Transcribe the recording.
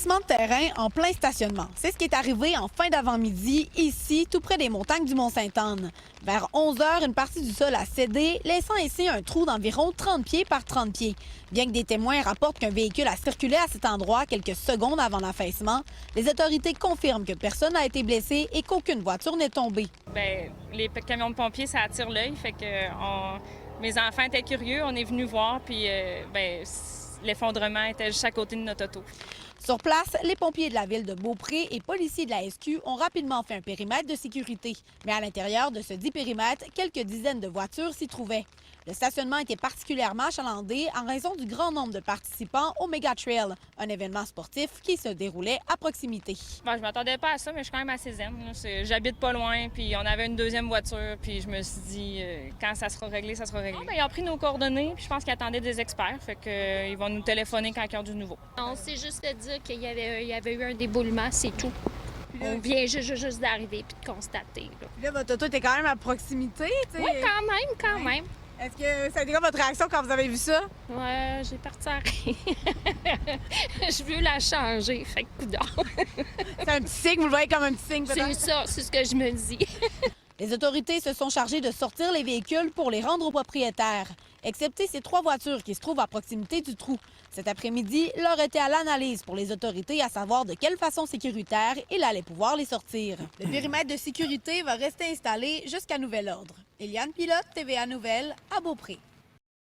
envahissement de terrain en plein stationnement. C'est ce qui est arrivé en fin d'avant-midi, ici, tout près des montagnes du Mont-Sainte-Anne. Vers 11 h, une partie du sol a cédé, laissant ainsi un trou d'environ 30 pieds par 30 pieds. Bien que des témoins rapportent qu'un véhicule a circulé à cet endroit quelques secondes avant l'affaissement, les autorités confirment que personne n'a été blessé et qu'aucune voiture n'est tombée. Bien, les camions de pompiers, ça attire l'œil, fait que mes enfants étaient curieux, on est venus voir, puis l'effondrement était juste à côté de notre auto. Sur place, les pompiers de la ville de Beaupré et policiers de la SQ ont rapidement fait un périmètre de sécurité. Mais à l'intérieur de ce dit périmètre, quelques dizaines de voitures s'y trouvaient. Le stationnement était particulièrement achalandé en raison du grand nombre de participants au Mega Trail, un événement sportif qui se déroulait à proximité. Bon, je m'attendais pas à ça, mais je suis quand même assez zen. J'habite pas loin, puis on avait une deuxième voiture, puis je me suis dit, quand ça sera réglé, ça sera réglé. Ils ont pris nos coordonnées, puis je pense qu'ils attendaient des experts, fait qu'ils vont nous téléphoner quand il y a du nouveau. On sait juste de dire qu'il y avait eu un déboulement, c'est tout. On vient juste d'arriver puis de constater. Là. Puis là, votre auto était quand même à proximité, tu sais. Oui, quand même. Est-ce que ça a été quoi votre réaction quand vous avez vu ça? Ouais, j'ai parti à rien. Je veux la changer, fait que coudonc. C'est un petit signe, vous le voyez comme un petit signe, peut-être? C'est ça, c'est ce que je me dis. Les autorités se sont chargées de sortir les véhicules pour les rendre aux propriétaires, excepté ces 3 voitures qui se trouvent à proximité du trou. Cet après-midi, l'heure était à l'analyse pour les autorités à savoir de quelle façon sécuritaire il allait pouvoir les sortir. Le périmètre de sécurité va rester installé jusqu'à nouvel ordre. Eliane Pilote, TVA Nouvelles, à Beaupré.